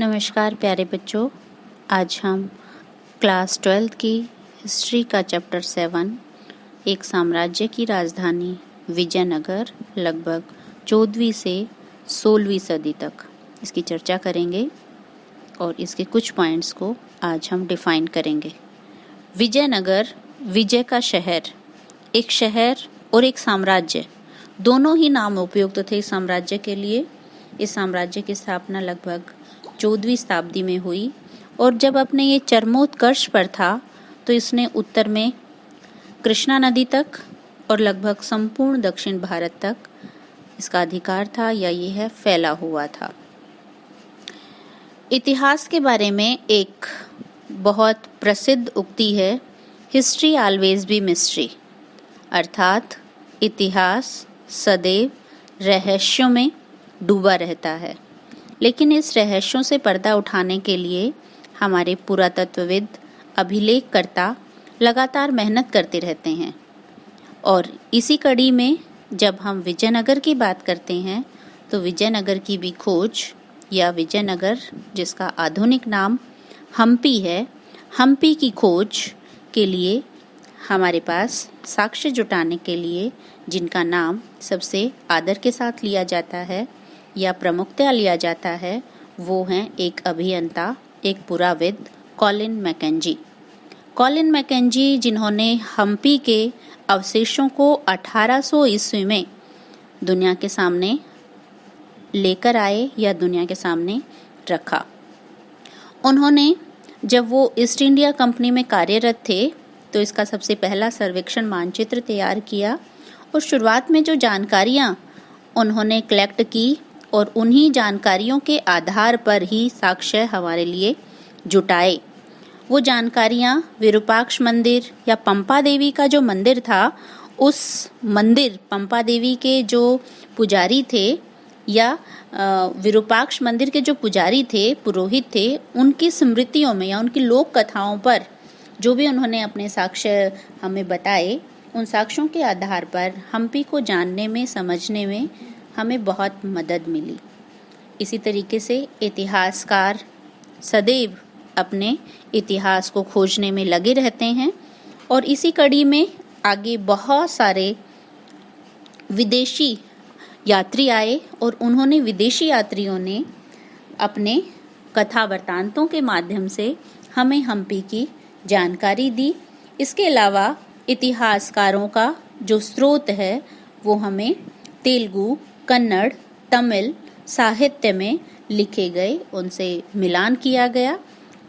नमस्कार प्यारे बच्चों, आज हम क्लास 12 की हिस्ट्री का चैप्टर 7 एक साम्राज्य की राजधानी विजयनगर लगभग 14वीं से 16वीं सदी तक इसकी चर्चा करेंगे और इसके कुछ पॉइंट्स को आज हम डिफाइन करेंगे। विजयनगर विजय का शहर, एक शहर और एक साम्राज्य, दोनों ही नाम उपयुक्त थे इस साम्राज्य के लिए। इस साम्राज्य की स्थापना लगभग 14वीं शताब्दी में हुई और जब अपने ये चरमोत्कर्ष पर था तो इसने उत्तर में कृष्णा नदी तक और लगभग संपूर्ण दक्षिण भारत तक इसका अधिकार था या ये है फैला हुआ था। इतिहास के बारे में एक बहुत प्रसिद्ध उक्ति है, हिस्ट्री ऑलवेज बी मिस्ट्री, अर्थात इतिहास सदैव रहस्यों में डूबा रहता है। लेकिन इस रहस्यों से पर्दा उठाने के लिए हमारे पुरातत्वविद, अभिलेखकर्ता लगातार मेहनत करते रहते हैं। और इसी कड़ी में जब हम विजयनगर की बात करते हैं तो विजयनगर की भी खोज या विजयनगर जिसका आधुनिक नाम हम्पी है, हम्पी की खोज के लिए हमारे पास साक्ष्य जुटाने के लिए जिनका नाम सबसे आदर के साथ लिया जाता है या प्रमुखता लिया जाता है, वो हैं एक अभियंता, एक पुराविद, कॉलिन मैकेंजी। कॉलिन मैकेंजी जिन्होंने हम्पी के अवशेषों को 1800 ईस्वी में दुनिया के सामने लेकर आए या दुनिया के सामने रखा। उन्होंने जब वो ईस्ट इंडिया कंपनी में कार्यरत थे तो इसका सबसे पहला सर्वेक्षण मानचित्र तैयार किया और शुरुआत में जो जानकारियां उन्होंने कलेक्ट की और उन्हीं जानकारियों के आधार पर ही साक्ष्य हमारे लिए जुटाए। वो जानकारियां विरूपाक्ष मंदिर या पंपा देवी का जो मंदिर था, उस मंदिर पंपा देवी के जो पुजारी थे या विरूपाक्ष मंदिर के जो पुजारी थे, पुरोहित थे, उनकी स्मृतियों में या उनकी लोक कथाओं पर जो भी उन्होंने अपने साक्ष्य हमें बताए, उन साक्ष्यों के आधार पर हम्पी को जानने में, समझने में हमें बहुत मदद मिली। इसी तरीके से इतिहासकार सदैव अपने इतिहास को खोजने में लगे रहते हैं और इसी कड़ी में आगे बहुत सारे विदेशी यात्री आए और उन्होंने विदेशी यात्रियों ने अपने कथा वृत्तांतों के माध्यम से हमें हम्पी की जानकारी दी। इसके अलावा इतिहासकारों का जो स्रोत है वो हमें तेलुगु, कन्नड़, तमिल साहित्य में लिखे गए उनसे मिलान किया गया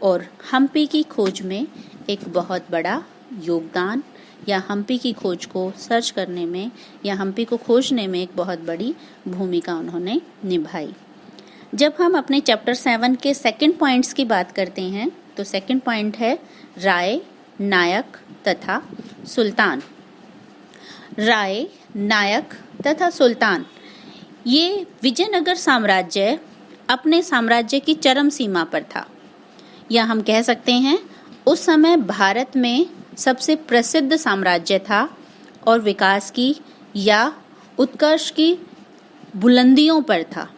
और हम्पी की खोज में एक बहुत बड़ा योगदान या हम्पी की खोज को सर्च करने में या हम्पी को खोजने में एक बहुत बड़ी भूमिका उन्होंने निभाई। जब हम अपने चैप्टर 7 के सेकंड पॉइंट्स की बात करते हैं तो सेकंड पॉइंट है राय, नायक तथा सुल्तान। राय, नायक तथा सुल्तान, ये विजयनगर साम्राज्य अपने साम्राज्य की चरम सीमा पर था या हम कह सकते हैं उस समय भारत में सबसे प्रसिद्ध साम्राज्य था और विकास की या उत्कर्ष की बुलंदियों पर था।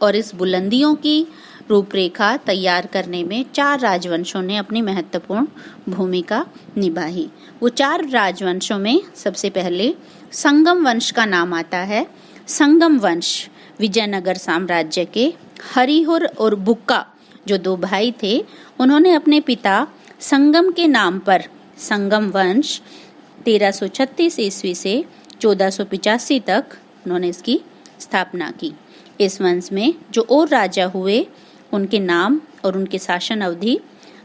और इस बुलंदियों की रूपरेखा तैयार करने में 4 राजवंशों ने अपनी महत्वपूर्ण भूमिका निभाई। वो 4 राजवंशों में सबसे पहले संगम वंश का नाम आता है। संगम वंश विजयनगर साम्राज्य के हरिहर और बुक्का जो 2 भाई थे, उन्होंने अपने पिता संगम के नाम पर संगम वंश 1336 ईस्वी से 1485 तक उन्होंने इसकी स्थापना की। इस वंश में जो और राजा हुए उनके नाम और उनके शासन अवधि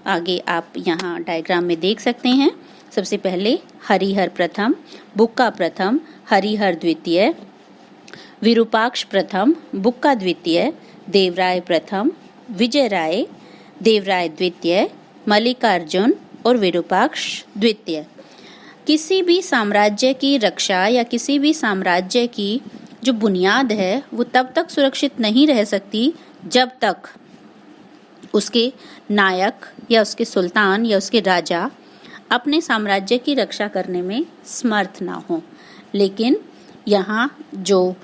आगे आप यहाँ डायग्राम में देख सकते हैं। सबसे पहले हरिहर प्रथम, बुक्का प्रथम, हरिहर द्वितीय, विरूपाक्ष प्रथम, बुक्का द्वितीय, देवराय प्रथम, विजयराय, देवराय द्वितीय, मल्लिकार्जुन और विरूपाक्ष द्वितीय। किसी भी साम्राज्य की रक्षा या किसी भी साम्राज्य की जो बुनियाद है वो तब तक सुरक्षित नहीं रह सकती जब तक उसके नायक या उसके सुल्तान या उसके राजा अपने साम्राज्य की रक्षा करने में समर्थ ना हो। लेकिन यहाँ जो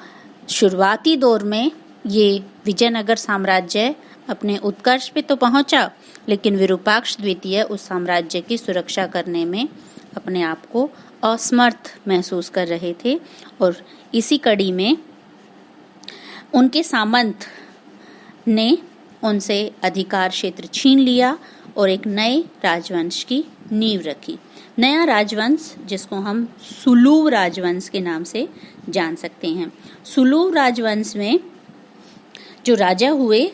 शुरुआती दौर में ये विजयनगर साम्राज्य अपने उत्कर्ष पे तो पहुंचा, लेकिन विरूपाक्ष द्वितीय उस साम्राज्य की सुरक्षा करने में अपने आप को असमर्थ महसूस कर रहे थे और इसी कड़ी में उनके सामंत ने उनसे अधिकार क्षेत्र छीन लिया और एक नए राजवंश की नींव रखी। नया राजवंश जिसको हम सुलूव राजवंश के नाम से जान सकते हैं। सुलूव राजवंश में जो राजा हुए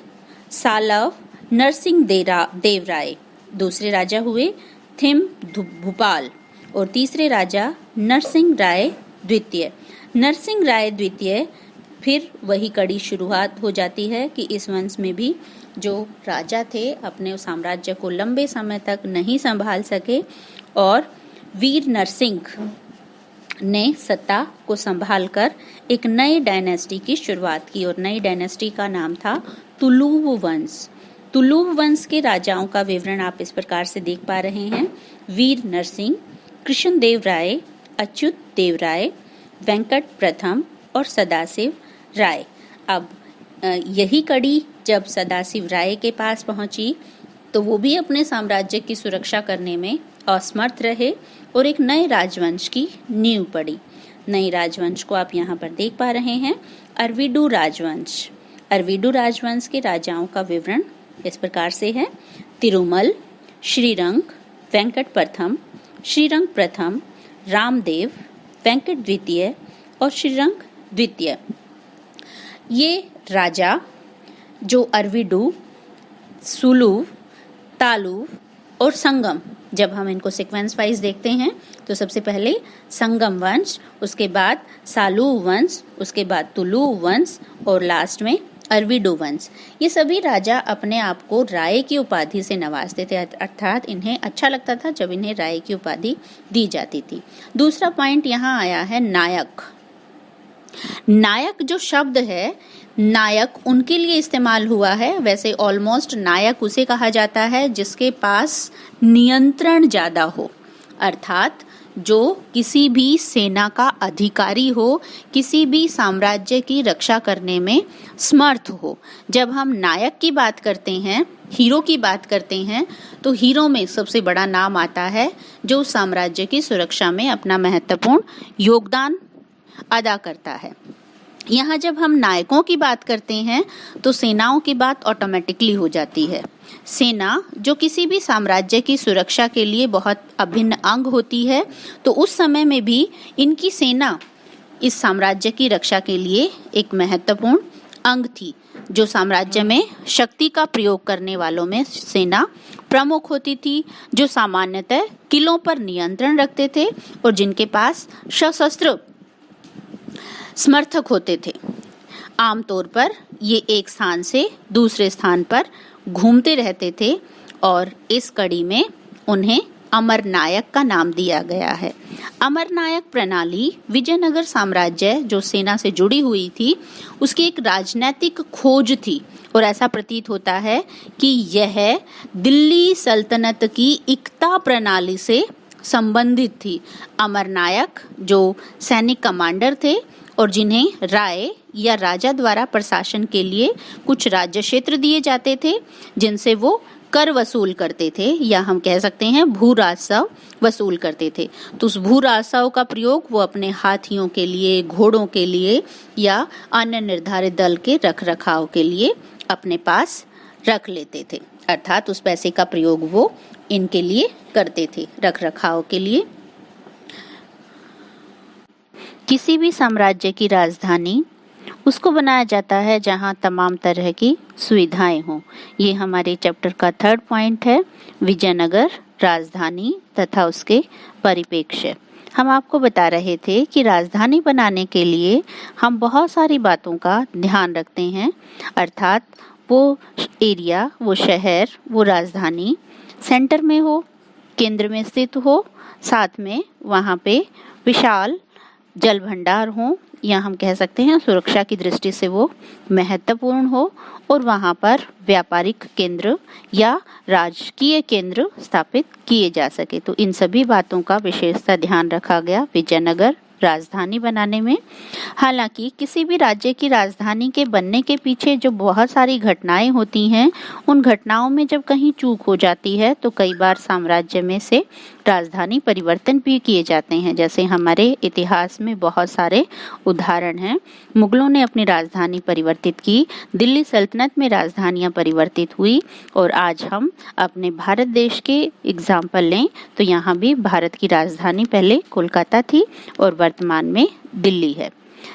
सालव नरसिंह देव राय, दूसरे राजा हुए थिम भूपाल और तीसरे राजा नरसिंह राय द्वितीय। नरसिंह राय द्वितीय फिर वही कड़ी शुरुआत हो जाती है कि इस वंश में भी जो राजा थे अपने साम्राज्य को लंबे समय तक नहीं संभाल सके और वीर नरसिंह ने सत्ता को संभालकर एक नई डायनेस्टी की शुरुआत की और नई डायनेस्टी का नाम था तुलुव वंश। तुलुव वंश के राजाओं का विवरण आप इस प्रकार से देख पा रहे हैं। वीर नरसिंह, कृष्ण देव राय, अच्युत देव राय, वेंकट प्रथम और सदाशिव राय। अब यही कड़ी जब सदाशिव राय के पास पहुंची तो वो भी अपने साम्राज्य की सुरक्षा करने में असमर्थ रहे और एक नए राजवंश की नींव पड़ी। नए राजवंश को आप यहाँ पर देख पा रहे हैं, अरविडू राजवंश। अरविडू राजवंश के राजाओं का विवरण इस प्रकार से है। तिरुमल, श्रीरंग, वेंकट प्रथम, श्रीरंग प्रथम, रामदेव, वेंकट द्वितीय और श्रीरंग द्वितीय। ये राजा जो अरविडू, सुलूव, तालुव और संगम, जब हम इनको सीक्वेंस वाइज देखते हैं तो सबसे पहले संगम वंश, उसके बाद सालूव वंश, उसके बाद तुलुव वंश और लास्ट में अरविडू वंश। ये सभी राजा अपने आप को राय की उपाधि से नवाजते थे, अर्थात इन्हें अच्छा लगता था जब इन्हें राय की उपाधि दी जाती थी। दूसरा पॉइंट यहाँ आया है नायक। नायक जो शब्द है, नायक उनके लिए इस्तेमाल हुआ है। वैसे ऑलमोस्ट नायक उसे कहा जाता है जिसके पास नियंत्रण ज्यादा हो, अर्थात जो किसी भी सेना का अधिकारी हो, किसी भी साम्राज्य की रक्षा करने में समर्थ हो। जब हम नायक की बात करते हैं, हीरो की बात करते हैं, तो हीरो में सबसे बड़ा नाम आता है जो साम्राज्य की सुरक्षा में अपना महत्वपूर्ण योगदान अदा करता है। यहाँ जब हम नायकों की बात करते हैं तो सेनाओं की बात ऑटोमेटिकली हो जाती है। सेना जो किसी भी साम्राज्य की सुरक्षा के लिए बहुत अभिन्न अंग होती है, तो उस समय में भी इनकी सेना इस साम्राज्य की रक्षा के लिए एक महत्वपूर्ण अंग थी। जो साम्राज्य में शक्ति का प्रयोग करने वालों में सेना प्रमुख होती थी, जो सामान्यतः किलों पर नियंत्रण रखते थे और जिनके पास सशस्त्र समर्थक होते थे। आमतौर पर ये एक स्थान से दूसरे स्थान पर घूमते रहते थे और इस कड़ी में उन्हें अमरनायक का नाम दिया गया है। अमरनायक प्रणाली विजयनगर साम्राज्य जो सेना से जुड़ी हुई थी, उसकी एक राजनीतिक खोज थी और ऐसा प्रतीत होता है कि यह दिल्ली सल्तनत की एकता प्रणाली से संबंधित थी। अमरनायक जो सैनिक कमांडर थे और जिन्हें राय या राजा द्वारा प्रशासन के लिए कुछ राज्य क्षेत्र दिए जाते थे, जिनसे वो कर वसूल करते थे या हम कह सकते हैं भू राजस्व वसूल करते थे। तो उस भू राजस्व का प्रयोग वो अपने हाथियों के लिए, घोड़ों के लिए या अन्य निर्धारित दल के रख रखाव के लिए अपने पास रख लेते थे, अर्थात उस पैसे का प्रयोग वो इनके लिए करते थे, रख रखाव के लिए। किसी भी साम्राज्य की राजधानी उसको बनाया जाता है जहां तमाम तरह की सुविधाएं हों। ये हमारे चैप्टर का 3rd पॉइंट है, विजयनगर राजधानी तथा उसके परिप्रेक्ष्य। हम आपको बता रहे थे कि राजधानी बनाने के लिए हम बहुत सारी बातों का ध्यान रखते हैं, अर्थात वो एरिया, वो शहर, वो राजधानी सेंटर में हो, केंद्र में स्थित हो, साथ में वहाँ पे विशाल जल भंडार हो या हम कह सकते हैं सुरक्षा की दृष्टि से वो महत्वपूर्ण हो और वहाँ पर व्यापारिक केंद्र या राजकीय केंद्र स्थापित किए जा सके। तो इन सभी बातों का विशेषता ध्यान रखा गया विजयनगर राजधानी बनाने में। हालांकि किसी भी राज्य की राजधानी के बनने के पीछे जो बहुत सारी घटनाएं होती हैं, उन घटनाओं में जब कहीं चूक हो जाती है तो कई बार साम्राज्य में से राजधानी परिवर्तन भी किए जाते हैं। जैसे हमारे इतिहास में बहुत सारे उदाहरण हैं। मुगलों ने अपनी राजधानी परिवर्तित की, दिल्ली सल्तनत में राजधानियां परिवर्तित हुई, और आज हम अपने भारत देश के एग्जाम्पल लें तो यहाँ भी भारत की राजधानी पहले कोलकाता थी और वर्तमान में दिल्ली है।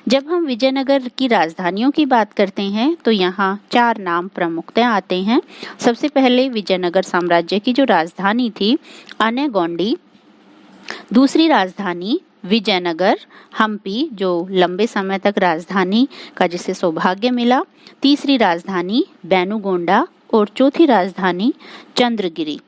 जब हम विजयनगर की राजधानियों की बात करते हैं तो यहाँ 4 नाम प्रमुखतः आते हैं। सबसे पहले विजयनगर साम्राज्य की जो राजधानी थी अनेगोंडी, दूसरी राजधानी विजयनगर हम्पी जो लंबे समय तक राजधानी का जिसे सौभाग्य मिला, तीसरी राजधानी बेनुगोंडा और चौथी राजधानी चंद्रगिरी।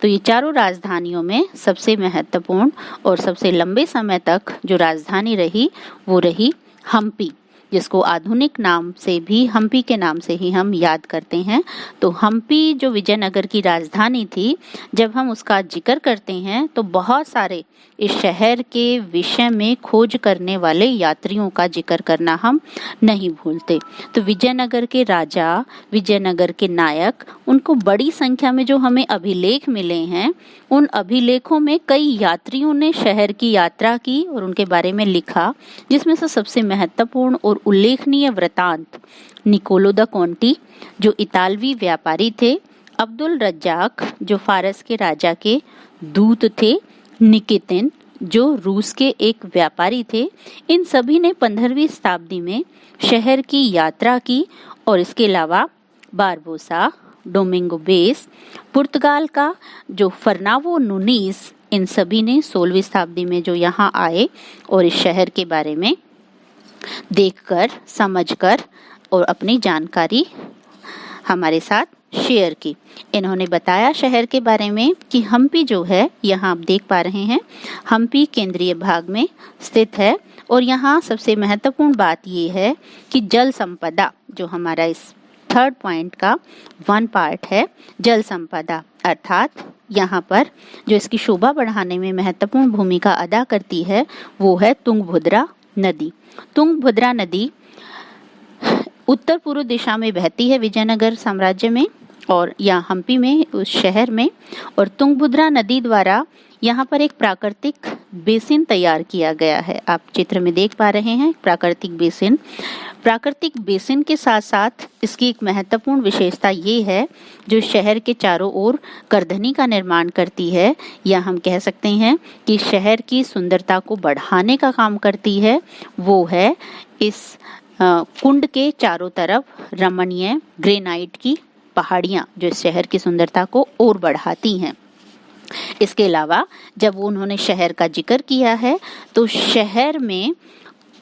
तो ये चारों राजधानियों में सबसे महत्वपूर्ण और सबसे लंबे समय तक जो राजधानी रही वो रही हम्पी, जिसको आधुनिक नाम से भी हम्पी के नाम से ही हम याद करते हैं। तो हम्पी जो विजयनगर की राजधानी थी, जब हम उसका जिक्र करते हैं तो बहुत सारे इस शहर के विषय में खोज करने वाले यात्रियों का जिक्र करना हम नहीं भूलते। तो विजयनगर के राजा, विजयनगर के नायक, उनको बड़ी संख्या में जो हमें अभिलेख मिले हैं, उन अभिलेखों में कई यात्रियों ने शहर की यात्रा की और उनके बारे में लिखा, जिसमें से सबसे महत्वपूर्ण और उल्लेखनीय वृतांत निकोलो द कोंटी जो इतालवी व्यापारी थे, अब्दुल रज्जाक जो फारस के राजा के दूत थे, निकितिन जो रूस के एक व्यापारी थे, इन सभी ने 15वीं शताब्दी में शहर की यात्रा की। और इसके अलावा बारबोसा, डोमिंगो बेस, पुर्तगाल का जो फर्नावो नुनीस, इन सभी ने 16वीं शताब्दी में जो यहाँ आए और इस शहर के बारे में देखकर, समझकर और अपनी जानकारी हमारे साथ शेयर की। इन्होंने बताया शहर के बारे में कि हम्पी जो है, यहाँ आप देख पा रहे हैं, हम्पी केंद्रीय भाग में स्थित है। और यहाँ सबसे महत्वपूर्ण बात ये है कि जल संपदा, जो हमारा इस 3rd पॉइंट का 1 पार्ट है, जल संपदा, अर्थात यहाँ पर जो इसकी शोभा बढ़ाने में महत्वपूर्ण भूमिका अदा करती है वो है तुंगभद्रा नदी। तुंगभद्रा नदी उत्तर पूर्व दिशा में बहती है विजयनगर साम्राज्य में और यहाँ हम्पी में, उस शहर में। और तुंगभद्रा नदी द्वारा यहाँ पर एक प्राकृतिक बेसिन तैयार किया गया है। आप चित्र में देख पा रहे हैं प्राकृतिक बेसिन। प्राकृतिक बेसिन के साथ साथ इसकी एक महत्वपूर्ण विशेषता ये है, जो शहर के चारों ओर करधनी का निर्माण करती है, या हम कह सकते हैं कि शहर की सुंदरता को बढ़ाने का काम करती है, वो है इस कुंड के चारों तरफ रमणीय ग्रेनाइट की पहाड़ियाँ, जो इस शहर की सुंदरता को और बढ़ाती हैं। इसके अलावा जब उन्होंने शहर का जिक्र किया है तो शहर में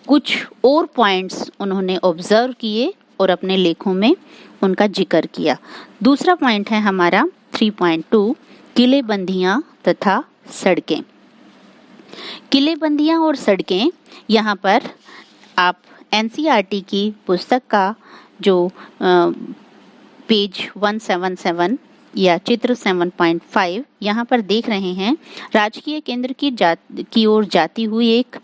कुछ और पॉइंट्स उन्होंने ऑब्जर्व किए और अपने लेखों में उनका जिक्र किया। दूसरा पॉइंट है हमारा 3.2 किलेबंदियां तथा सड़कें। किलेबंदियां और सड़कें, यहाँ पर आप एनसीईआरटी की पुस्तक का जो पेज 177 या चित्र 7.5 यहाँ पर देख रहे हैं, राजकीय केंद्र की ओर जाती हुई एक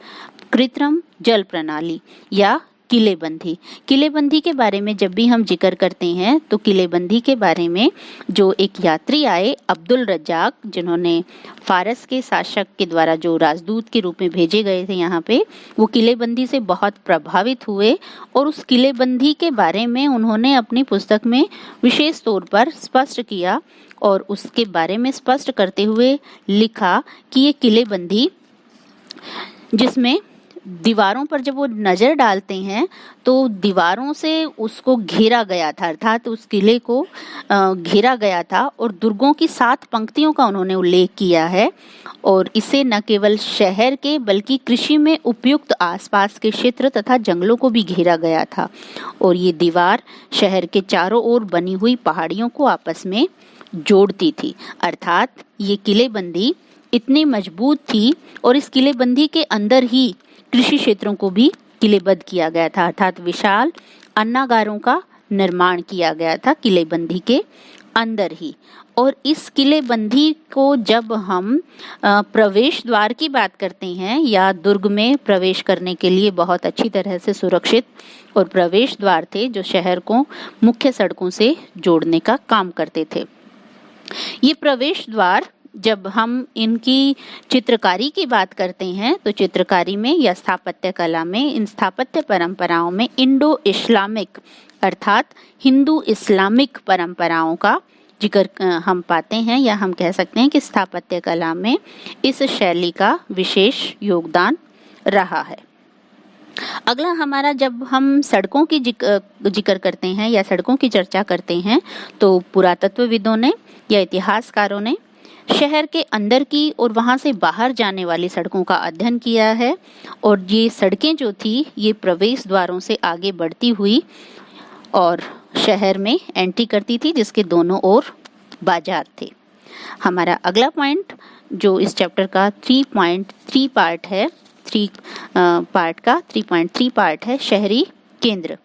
कृत्रिम जल प्रणाली या किलेबंदी। किलेबंदी के बारे में जब भी हम जिक्र करते हैं तो किलेबंदी के बारे में जो एक यात्री आए अब्दुल रज्जाक, जिन्होंने फारस के शासक के द्वारा जो राजदूत के रूप में भेजे गए थे यहाँ पे, वो किलेबंदी से बहुत प्रभावित हुए और उस किलेबंदी के बारे में उन्होंने अपनी पुस्तक में विशेष तौर पर स्पष्ट किया और उसके बारे में स्पष्ट करते हुए लिखा कि ये किलेबंदी, जिसमें दीवारों पर जब वो नजर डालते हैं तो दीवारों से उसको घेरा गया था, अर्थात उस किले को घेरा गया था और दुर्गों की 7 पंक्तियों का उन्होंने उल्लेख किया है। और इसे न केवल शहर के बल्कि कृषि में उपयुक्त आसपास के क्षेत्र तथा जंगलों को भी घेरा गया था। और ये दीवार शहर के चारों ओर बनी हुई पहाड़ियों को आपस में जोड़ती थी, अर्थात ये किलेबंदी इतनी मजबूत थी और इस किलेबंदी के अंदर ही कृषि क्षेत्रों को भी किलेबद्ध किया गया था, अर्थात विशाल अन्नागारों का निर्माण किया गया था किलेबंदी के अंदर ही। और इस किलेबंदी को जब हम प्रवेश द्वार की बात करते हैं या दुर्ग में प्रवेश करने के लिए बहुत अच्छी तरह से सुरक्षित और प्रवेश द्वार थे जो शहर को मुख्य सड़कों से जोड़ने का काम करते थे। ये प्रवेश द्वार, जब हम इनकी चित्रकारी की बात करते हैं तो चित्रकारी में या स्थापत्य कला में, इन स्थापत्य परंपराओं में इंडो इस्लामिक अर्थात हिंदू इस्लामिक परंपराओं का जिक्र हम पाते हैं, या हम कह सकते हैं कि स्थापत्य कला में इस शैली का विशेष योगदान रहा है। अगला हमारा, जब हम सड़कों की जिक्र करते हैं या सड़कों की चर्चा करते हैं तो पुरातत्वविदों ने या इतिहासकारों ने शहर के अंदर की और वहां से बाहर जाने वाली सड़कों का अध्ययन किया है। और ये सड़कें जो थी ये प्रवेश द्वारों से आगे बढ़ती हुई और शहर में एंट्री करती थी, जिसके दोनों ओर बाजार थे। हमारा अगला पॉइंट जो इस चैप्टर का 3.3 पार्ट है, 3.3 पार्ट है, शहरी केंद्र।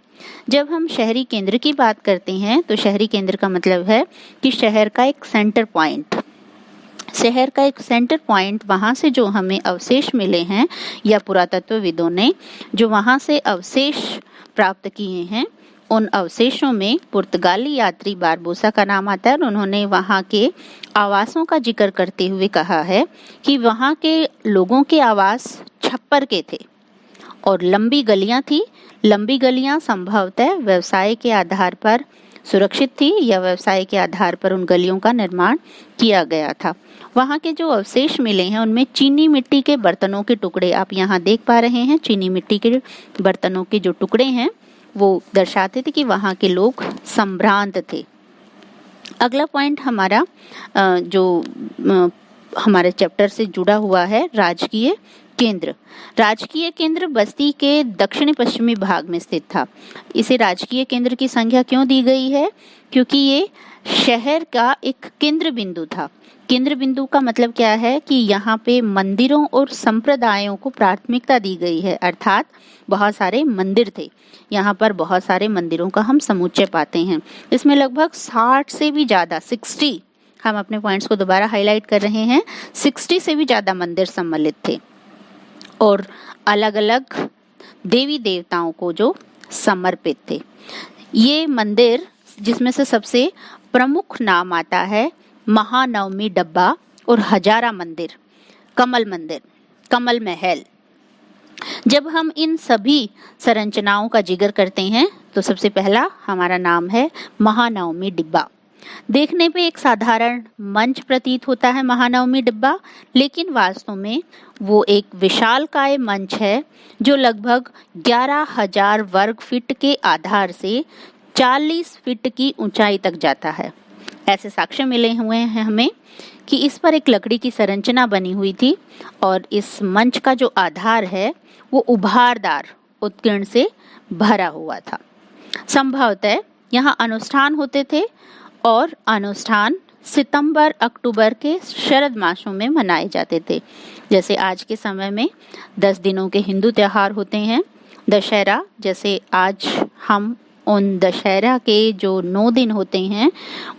जब हम शहरी केंद्र की बात करते हैं तो शहरी केंद्र का मतलब है कि शहर का एक सेंटर पॉइंट, वहां से जो हमें अवशेष मिले हैं या पुरातत्वविदों ने जो वहां से अवशेष प्राप्त किए हैं, उन अवशेषों में पुर्तगाली यात्री बारबोसा का नाम आता है। और उन्होंने वहां के आवासों का जिक्र करते हुए कहा है कि वहां के लोगों के आवास छप्पर के थे और लंबी गलियां थी। लंबी गलियां संभवतः व्यवसाय के आधार पर सुरक्षित थी या व्यवसाय के आधार पर उन गलियों का निर्माण किया गया था। वहाँ के जो अवशेष मिले हैं उनमें चीनी मिट्टी के बर्तनों के टुकड़े आप यहाँ देख पा रहे हैं। चीनी मिट्टी के बर्तनों के जो टुकड़े हैं वो दर्शाते थे कि वहाँ के लोग संभ्रांत थे। अगला पॉइंट हमारा जो हमारे चैप्टर से जुड़ा हुआ है, राजकीय केंद्र। राजकीय केंद्र बस्ती के दक्षिणी पश्चिमी भाग में स्थित था। इसे राजकीय केंद्र की संज्ञा क्यों दी गई है? क्योंकि ये शहर का एक केंद्र बिंदु था। केंद्र बिंदु का मतलब क्या है कि यहाँ पे मंदिरों और संप्रदायों को प्राथमिकता दी गई है, अर्थात बहुत सारे मंदिर थे। यहाँ पर बहुत सारे मंदिरों का हम समुच्चय पाते हैं। इसमें लगभग 60 से भी ज्यादा 60, हम अपने पॉइंट्स को दोबारा हाईलाइट कर रहे हैं, 60 से भी ज्यादा मंदिर सम्मिलित थे और अलग अलग देवी देवताओं को जो समर्पित थे। ये मंदिर, जिसमें से सबसे प्रमुख नाम आता है महानवमी डब्बा और हजारा मंदिर, कमल महल। जब हम इन सभी संरचनाओं का जिक्र करते हैं तो सबसे पहला हमारा नाम है महानवमी डिब्बा। देखने पे एक साधारण मंच प्रतीत होता है महानवमी डिब्बा, लेकिन वास्तव में वो एक विशालकाय मंच है जो लगभग 11,000 वर्ग फीट के आधार से 40 फीट की ऊंचाई तक जाता है। ऐसे साक्ष्य मिले हुए हैं हमें कि इस पर एक लकड़ी की संरचना बनी हुई थी और इस मंच का जो आधार है वो उभारदार उत्कीर्ण से भरा हुआ था। संभवतः यहाँ अनुष्ठान होते थे और अनुष्ठान सितंबर अक्टूबर के शरद मासों में मनाए जाते थे। जैसे आज के समय में 10 दिनों के हिंदू त्योहार होते हैं। दशहरा, जैसे आज हम उन दशहरा के जो 9 दिन होते हैं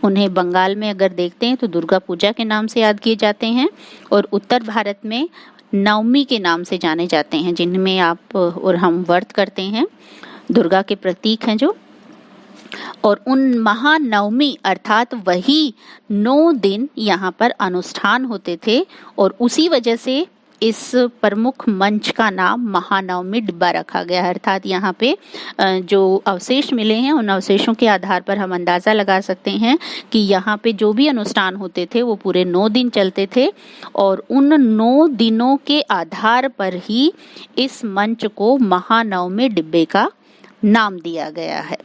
उन्हें बंगाल में अगर देखते हैं तो दुर्गा पूजा के नाम से याद किए जाते हैं और उत्तर भारत में नवमी के नाम से जाने जाते हैं, जिनमें आप और हम व्रत करते हैं, दुर्गा के प्रतीक हैं जो। और उन महानवमी अर्थात वही 9 दिन यहाँ पर अनुष्ठान होते थे और उसी वजह से इस प्रमुख मंच का नाम महानवमी डिब्बा रखा गया है। अर्थात यहाँ पे जो अवशेष मिले हैं उन अवशेषों के आधार पर हम अंदाजा लगा सकते हैं कि यहाँ पे जो भी अनुष्ठान होते थे वो पूरे 9 दिन चलते थे और उन 9 दिनों के आधार पर ही इस मंच को महानवमी डिब्बे का नाम दिया गया है।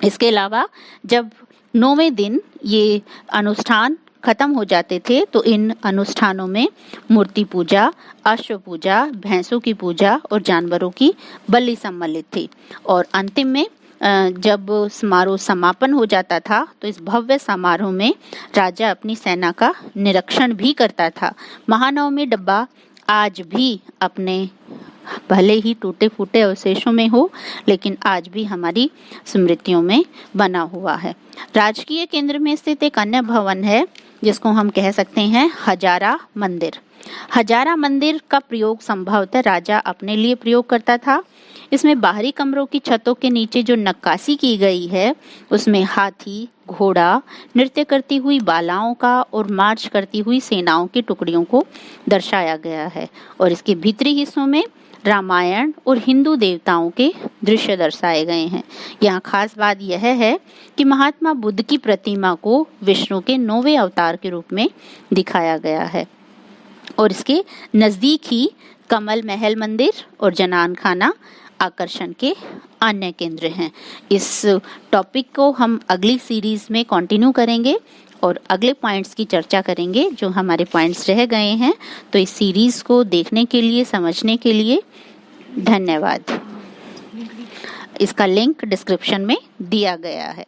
इसके अलावा जब 9वें दिन ये अनुष्ठान खत्म हो जाते थे तो इन अनुष्ठानों में मूर्ति पूजा, अश्व पूजा, भैंसों की पूजा और जानवरों की बलि सम्मिलित थी। और अंतिम में जब समारोह समापन हो जाता था तो इस भव्य समारोह में राजा अपनी सेना का निरीक्षण भी करता था। महानवमी डिब्बा आज भी अपने भले ही टूटे फूटे अवशेषों में हो, लेकिन आज भी हमारी स्मृतियों में बना हुआ है। राजकीय केंद्र में स्थित एक अन्य भवन है जिसको हम कह सकते हैं हजारा मंदिर। हजारा मंदिर का प्रयोग संभवतः राजा अपने लिए प्रयोग करता था। इसमें बाहरी कमरों की छतों के नीचे जो नक्काशी की गई है उसमें हाथी, घोड़ा, नृत्य करती हुई बालाओं का और मार्च करती हुई सेनाओं की टुकड़ियों को दर्शाया गया है और इसके भीतरी हिस्सों में रामायण और हिंदू देवताओं के दृश्य दर्शाए गए हैं। यहाँ खास बात यह है कि महात्मा बुद्ध की प्रतिमा को विष्णु के 9वें अवतार के रूप में दिखाया गया है और इसके नजदीक ही कमल महल मंदिर और जनान खाना आकर्षण के अन्य केंद्र हैं। इस टॉपिक को हम अगली सीरीज में कंटिन्यू करेंगे और अगले पॉइंट्स की चर्चा करेंगे जो हमारे पॉइंट्स रह गए हैं। तो इस सीरीज को देखने के लिए, समझने के लिए धन्यवाद। इसका लिंक डिस्क्रिप्शन में दिया गया है।